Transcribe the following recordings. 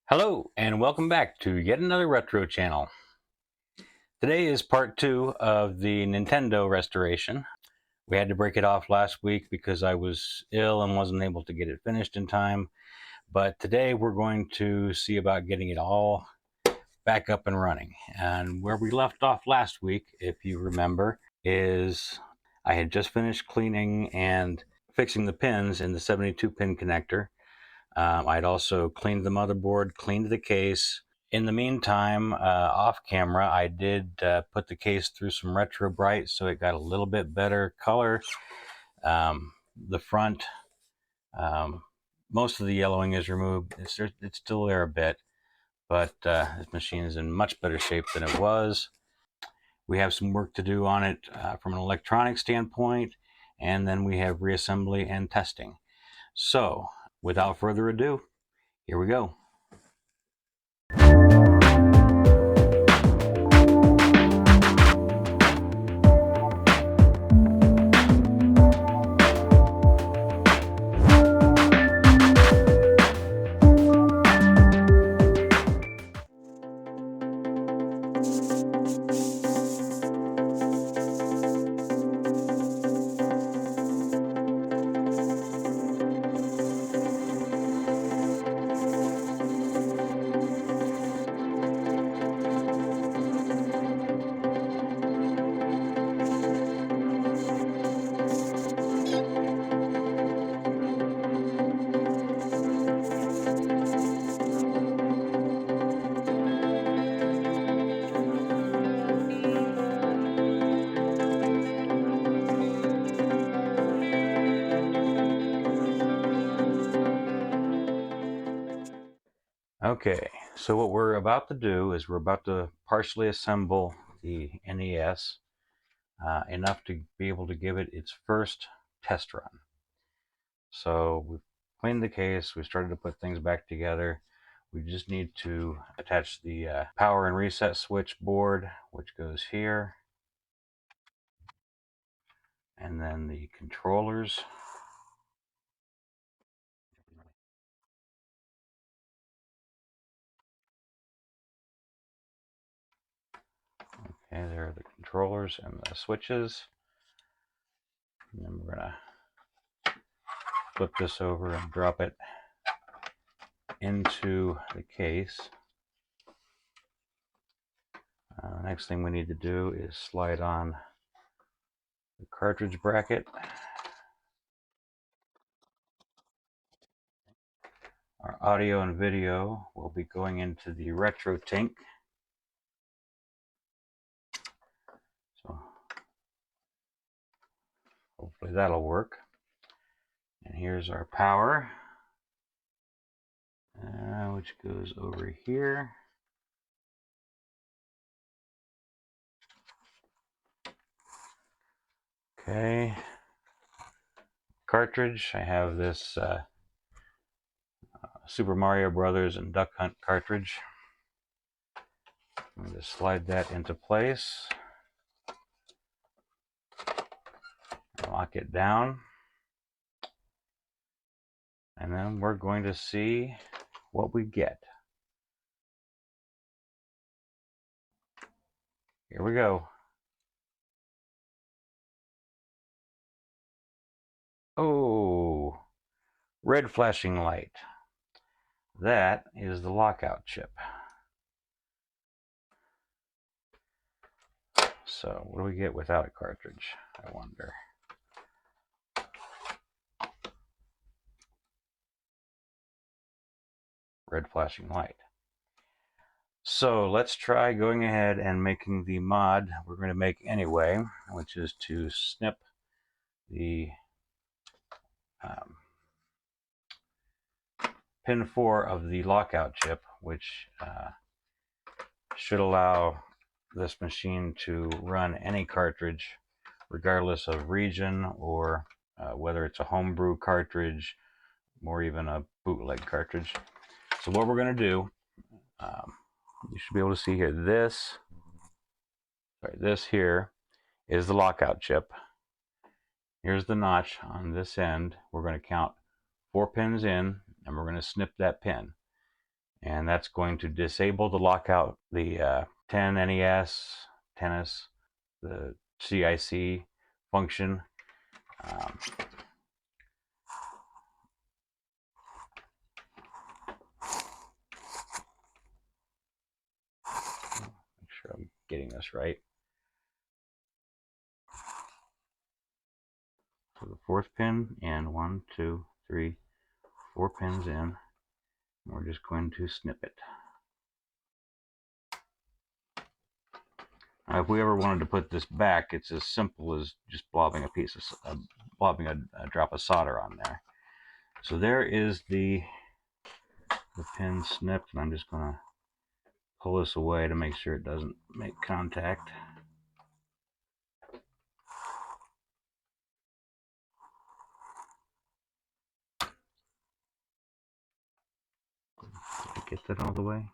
Hello and welcome back to yet another retro channel. Today is part 2 of the Nintendo restoration. We had to break it off last week because I was ill and wasn't able to get it finished in time. But today we're going to see about getting it all back up and running. And where we left off last week, if you remember, is I had just finished cleaning and fixing the pins in the 72 pin connector. I'd also cleaned the motherboard, cleaned the case. In the meantime, off camera, I did put the case through some retro bright, so it got a little bit better color. The front, most of the yellowing is removed. It's still there a bit, but this machine is in much better shape than it was. We have some work to do on it from an electronic standpoint, and then we have reassembly and testing. So, without further ado, here we go. Okay, so what we're about to do is we're about to partially assemble the NES enough to be able to give it its first test run. So we've cleaned the case, we started to put things back together. We just need to attach the power and reset switch board, which goes here, and then the controllers. Okay, there are the controllers and the switches. And then we're gonna flip this over and drop it into the case. Next thing we need to do is slide on the cartridge bracket. Our audio and video will be going into the retro tank. So hopefully that'll work. And here's our power, which goes over here. Okay. Cartridge, I have this Super Mario Brothers and Duck Hunt cartridge. I'm going to slide that into place. Lock it down. And then we're going to see what we get. Here we go. Oh, red flashing light. That is the lockout chip. So what do we get without a cartridge, I wonder? Red flashing light. So let's try going ahead and making the mod we're going to make anyway, which is to snip the pin 4 of the lockout chip, which should allow this machine to run any cartridge regardless of region or whether it's a homebrew cartridge or even a bootleg cartridge. So what we're going to do, you should be able to see here, this here is the lockout chip. Here's the notch on this end. We're going to count 4 pins in and we're going to snip that pin. and that's going to disable the lockout, the 10 NES, tennis, the CIC function. Make sure I'm getting this right. So the fourth pin, and 1, 2, 3, 4 pins in. And we're just going to snip it. Now, if we ever wanted to put this back, it's as simple as just blobbing a drop of solder on there. So there is the pin snipped, and I'm just going to pull this away to make sure it doesn't make contact. Get that all the way.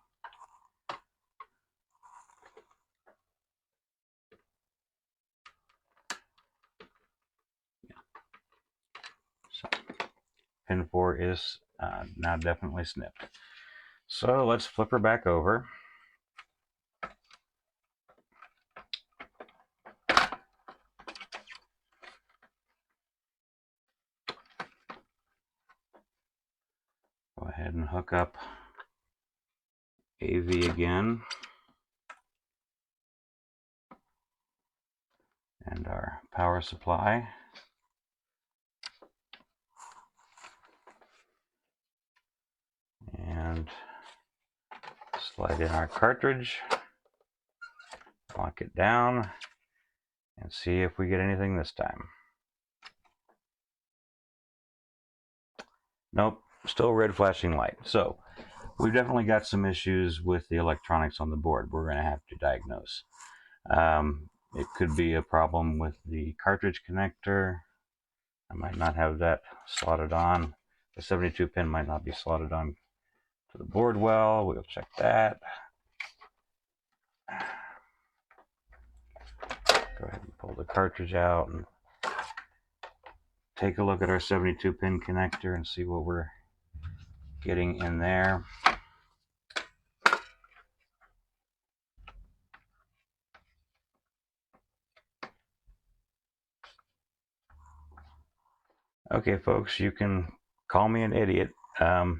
Yeah. So pin 4 is now definitely snipped. So let's flip her back over. Go ahead and hook up AV again. And our power supply. And slide in our cartridge. Lock it down. And see if we get anything this time. Nope, still red flashing light. So we've definitely got some issues with the electronics on the board we're going to have to diagnose. It could be a problem with the cartridge connector. I might not have that slotted on. The 72 pin might not be slotted on to the board well. We'll check that. Go ahead and pull the cartridge out and take a look at our 72 pin connector and see what we're getting in there. Okay, folks, you can call me an idiot. Those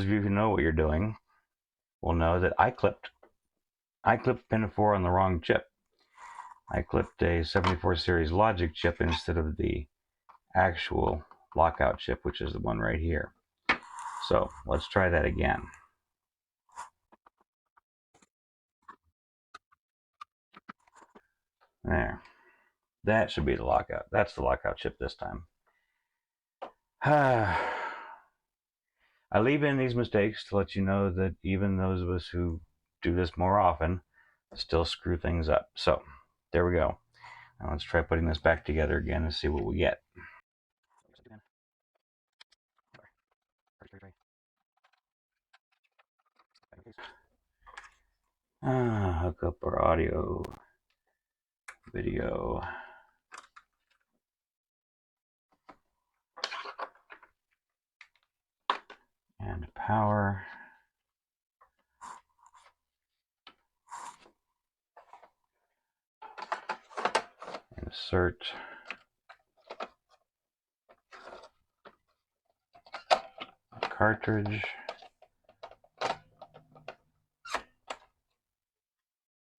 of you who know what you're doing will know that I clipped pin 4 on the wrong chip. I clipped a 74 series logic chip instead of the actual lockout chip, which is the one right here. So let's try that again. There. That should be the lockout. That's the lockout chip this time. I leave in these mistakes to let you know that even those of us who do this more often still screw things up. So there we go. Now let's try putting this back together again and see what we get. Hook up our audio, video, and power. Insert cartridge.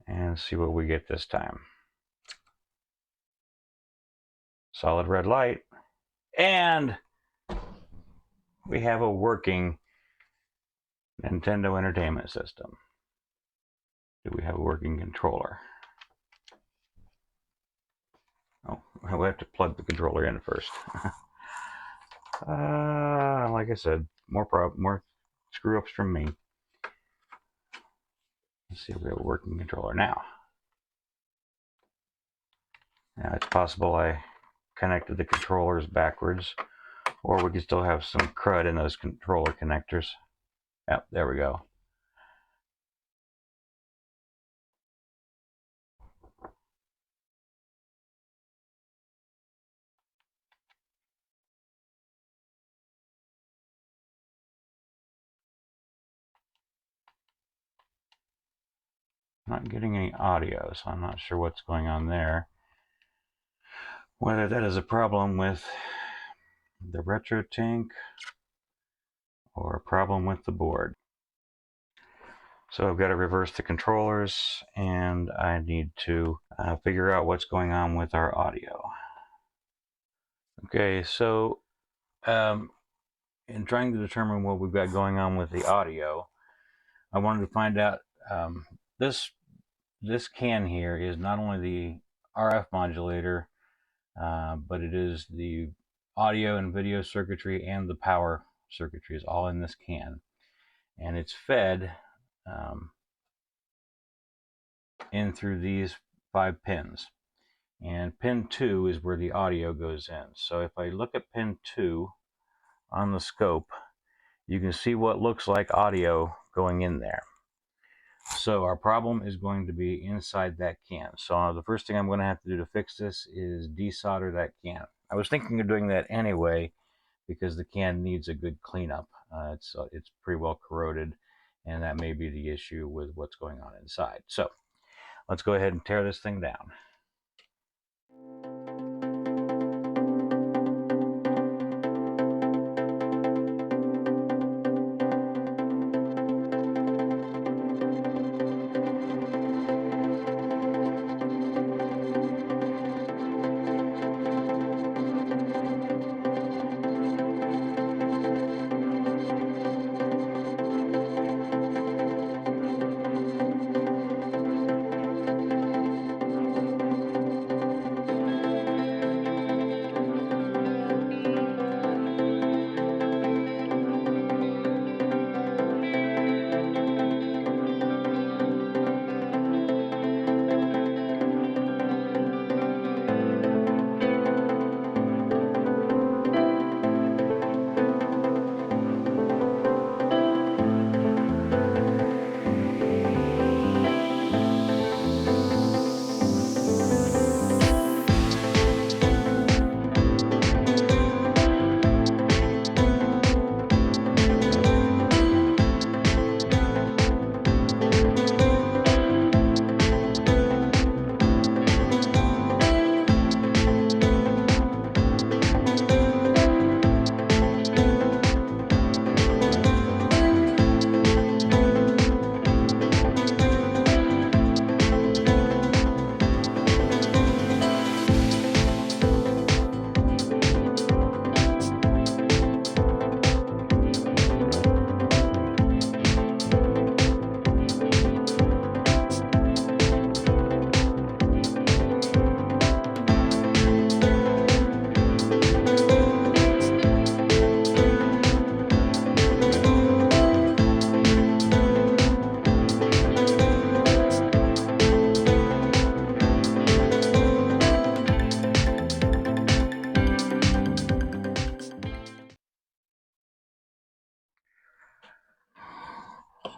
And see what we get this time. Solid red light. And we have a working Nintendo Entertainment System. Do we have a working controller? Oh, we have to plug the controller in first. Like I said, more screw-ups from me. Let's see if we have a working controller now. Now it's possible I connected the controllers backwards, or we could still have some crud in those controller connectors. Yep, there we go. I'm not getting any audio, so I'm not sure what's going on there. Whether that is a problem with the retro tank or a problem with the board. So I've got to reverse the controllers, and I need to figure out what's going on with our audio. Okay, so in trying to determine what we've got going on with the audio, I wanted to find out this can here is not only the RF modulator, but it is the audio and video circuitry and the power circuitry is all in this can, and it's fed in through these 5 pins, and pin 2 is where the audio goes in. So if I look at pin 2 on the scope, you can see what looks like audio going in there. So our problem is going to be inside that can. So the first thing I'm going to have to do to fix this is desolder that can. I was thinking of doing that anyway because the can needs a good cleanup. It's pretty well corroded, and that may be the issue with what's going on inside. So let's go ahead and tear this thing down.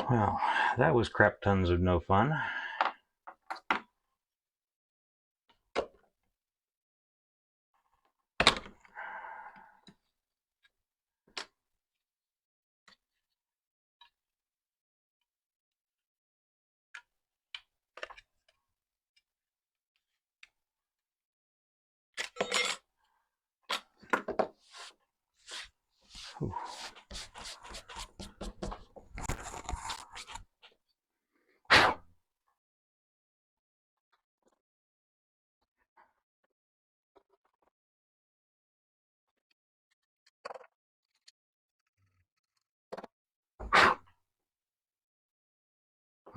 Well, that was crap tons of no fun. Whew.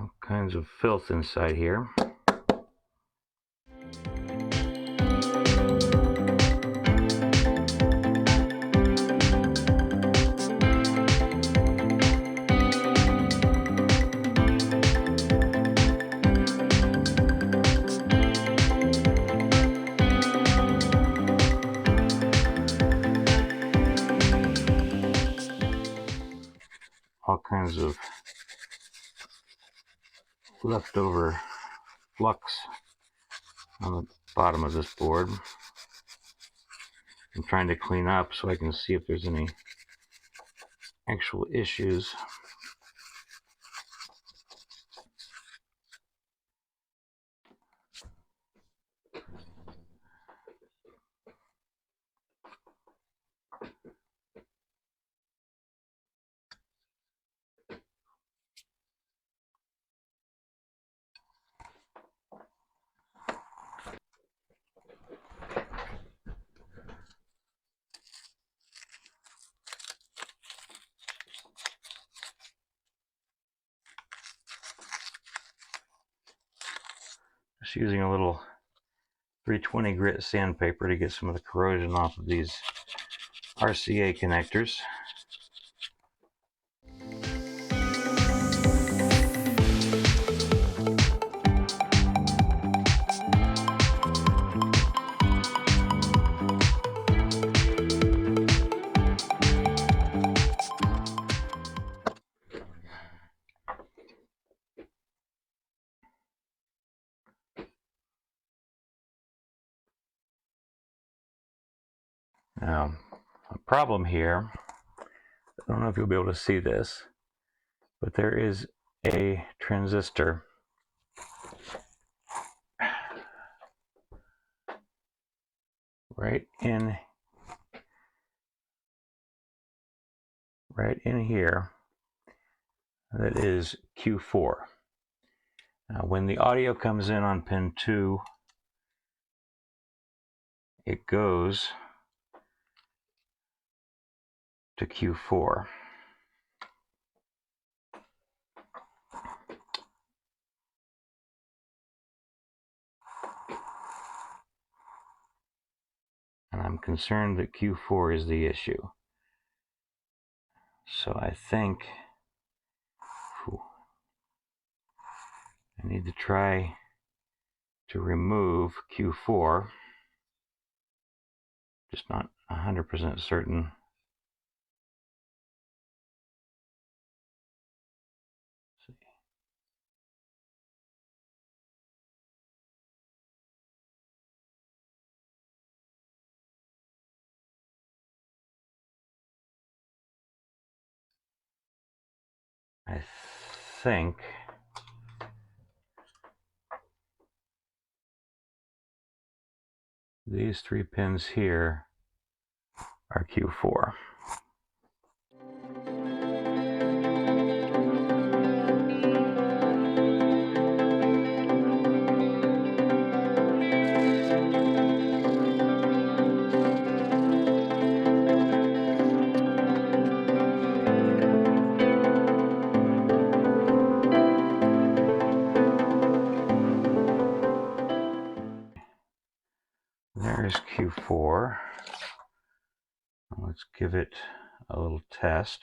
All kinds of filth inside here. All kinds of leftover flux on the bottom of this board. I'm trying to clean up so I can see if there's any actual issues. Just using a little 320 grit sandpaper to get some of the corrosion off of these RCA connectors. Now, a problem here, I don't know if you'll be able to see this, but there is a transistor right in here that is Q4. Now, when the audio comes in on pin 2, it goes to Q4. And I'm concerned that Q4 is the issue. So I think I need to try to remove Q4. Just not 100% certain. Let's see. I think these 3 pins here are Q4. There's Q4. Let's give it a little test.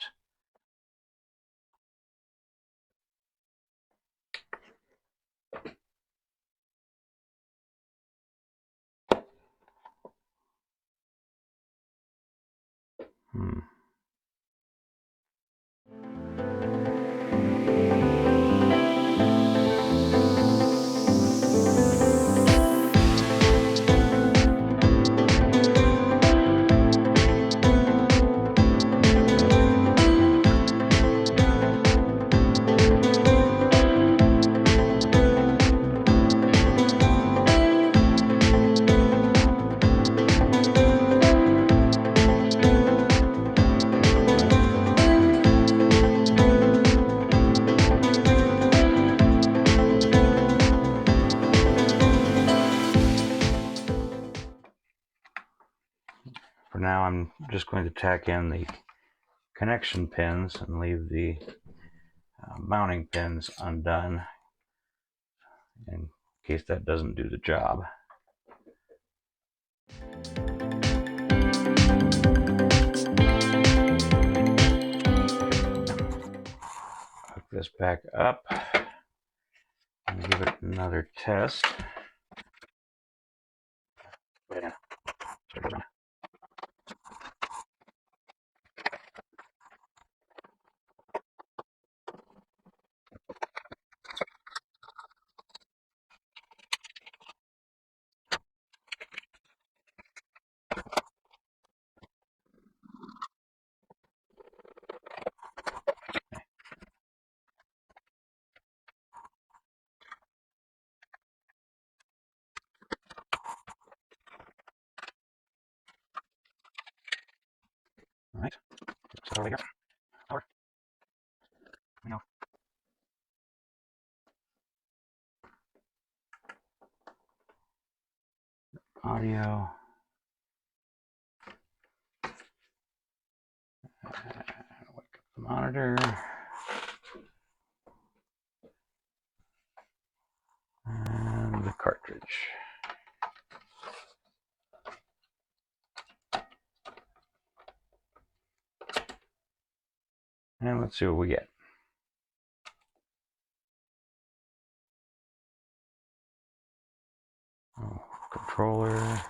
For now, I'm just going to tack in the connection pins and leave the mounting pins undone in case that doesn't do the job. Hook this back up and give it another test. All right. So over here. Power. No. Audio. Wake up the monitor. And the cartridge. And let's see what we get. Oh, controller.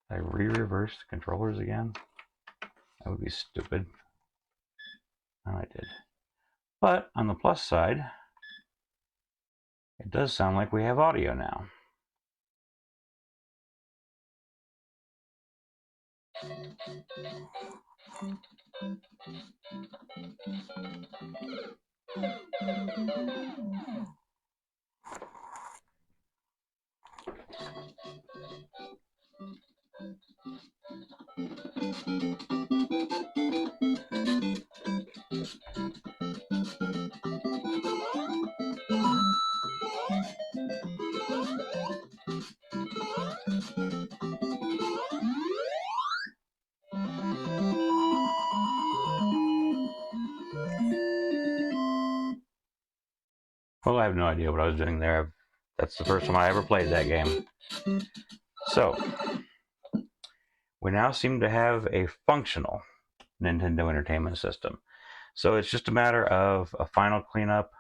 I re-reversed the controllers again. That would be stupid. Oh, I did. But on the plus side, it does sound like we have audio now. Well, I have no idea what I was doing there. That's the first time I ever played that game. So, we now seem to have a functional Nintendo Entertainment System. So it's just a matter of a final cleanup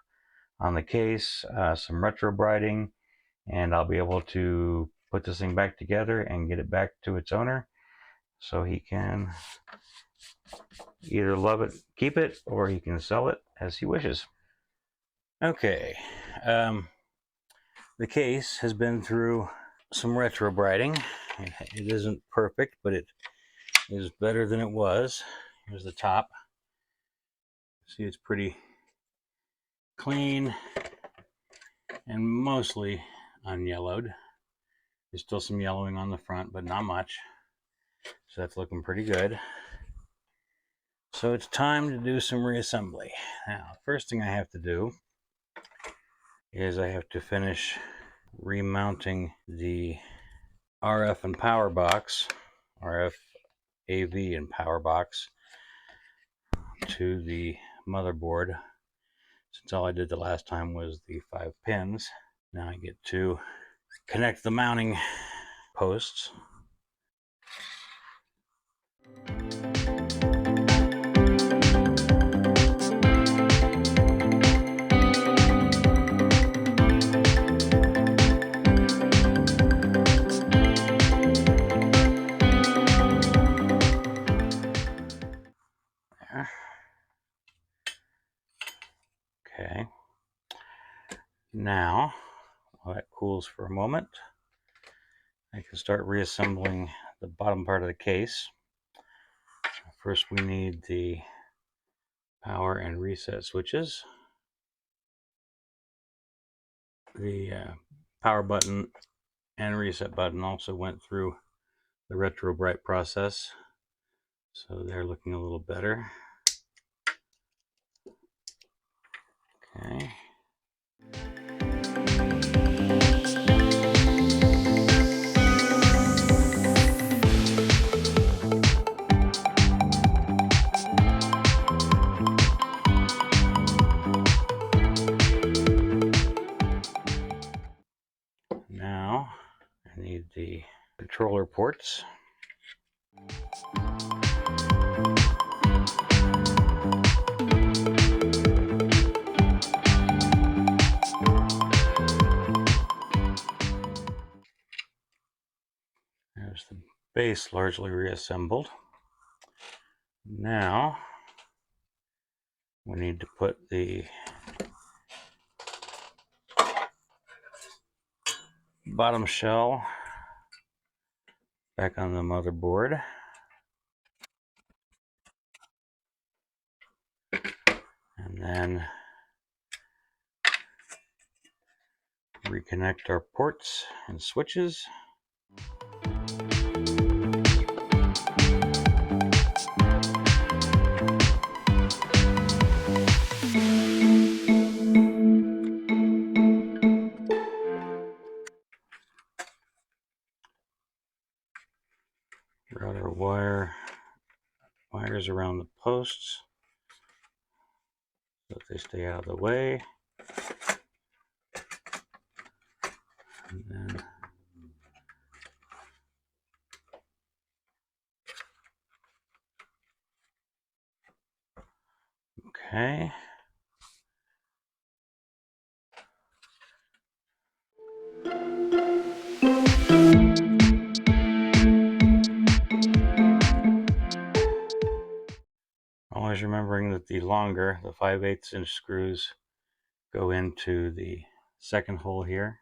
on the case, some retro brighting, and I'll be able to put this thing back together and get it back to its owner so he can either love it, keep it, or he can sell it as he wishes. Okay, the case has been through some retro brighting. It isn't perfect, but it is better than it was. Here's the top. See, it's pretty clean and mostly unyellowed. There's still some yellowing on the front, but not much. So that's looking pretty good. So it's time to do some reassembly. Now, the first thing I have to do is I have to finish remounting the RF and power box, RF AV and power box to the motherboard. Since all I did the last time was the 5 pins, now I get to connect the mounting posts. There. Okay. Now, while that cools for a moment, I can start reassembling the bottom part of the case. First, we need the power and reset switches. The power button and reset button also went through the retro bright process, so they're looking a little better. Okay. Now I need the controller ports. There's the base largely reassembled. Now we need to put the bottom shell back on the motherboard. then reconnect our ports and switches. Route our wires around the posts so that they stay out of the way. And then okay. Always remembering that the longer, the 5/8 inch screws go into the second hole here.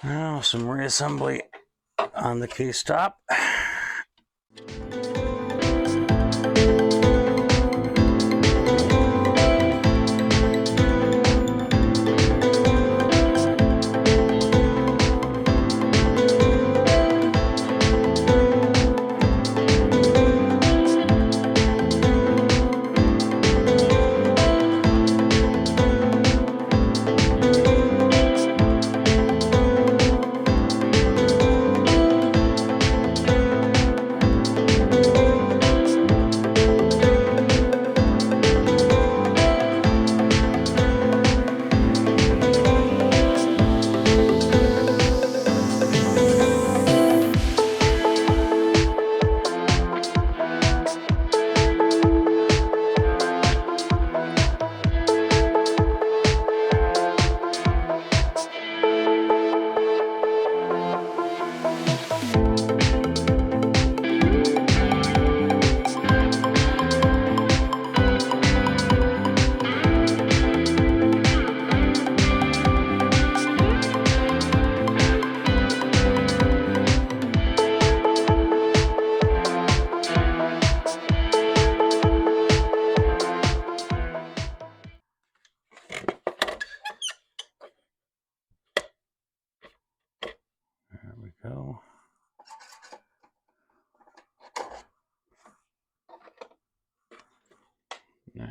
Now some reassembly on the case top. There we go. Now,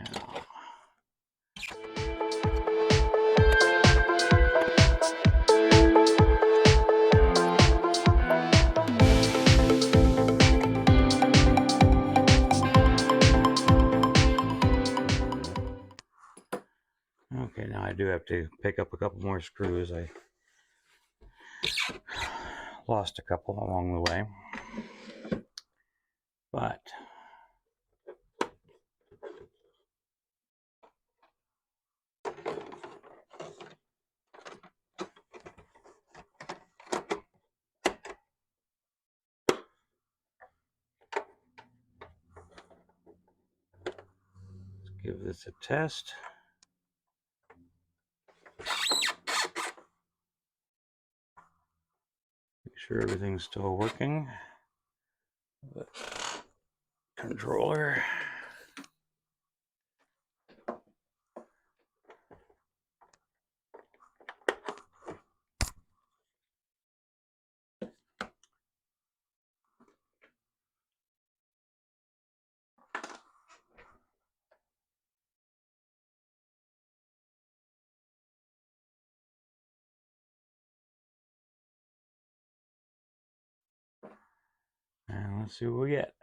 okay, now I do have to pick up a couple more screws. I lost a couple along the way, but give this a test. Make sure everything's still working. The controller. And let's see what we get.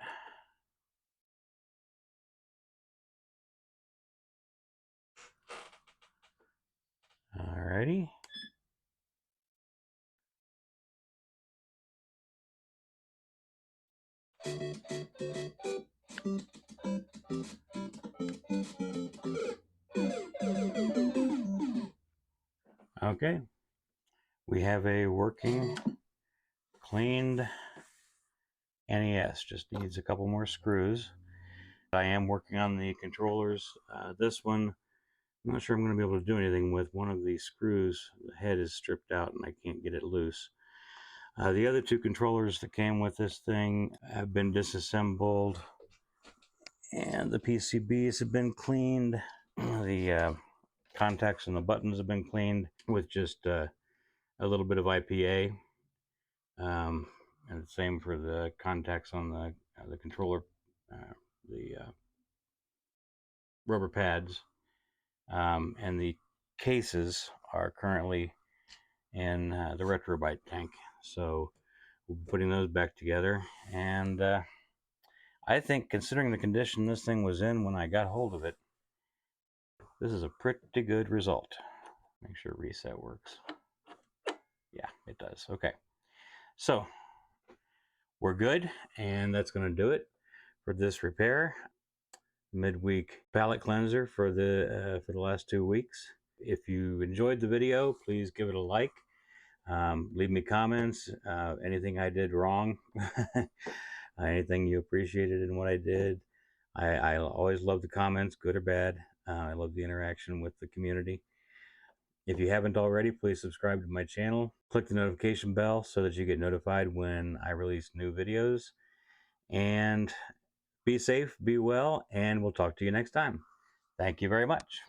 Alrighty. Okay. We have a working, cleaned NES. Just needs a couple more screws. I am working on the controllers. This one, I'm not sure I'm going to be able to do anything with. One of these screws, the head is stripped out and I can't get it loose. The other two controllers that came with this thing have been disassembled and the PCBs have been cleaned. The contacts and the buttons have been cleaned with just a little bit of IPA. And the same for the contacts on the controller, the rubber pads. And the cases are currently in the Retrobite tank. So we'll be putting those back together. And I think, considering the condition this thing was in when I got hold of it, this is a pretty good result. Make sure reset works. Yeah, it does. Okay. So we're good, and that's going to do it for this repair. Midweek palate cleanser for the last 2 weeks. If you enjoyed the video, please give it a like. Leave me comments, anything I did wrong, anything you appreciated in what I did. I always love the comments, good or bad. I love the interaction with the community. If you haven't already, please subscribe to my channel. Click the notification bell so that you get notified when I release new videos. And be safe, be well, and we'll talk to you next time. Thank you very much.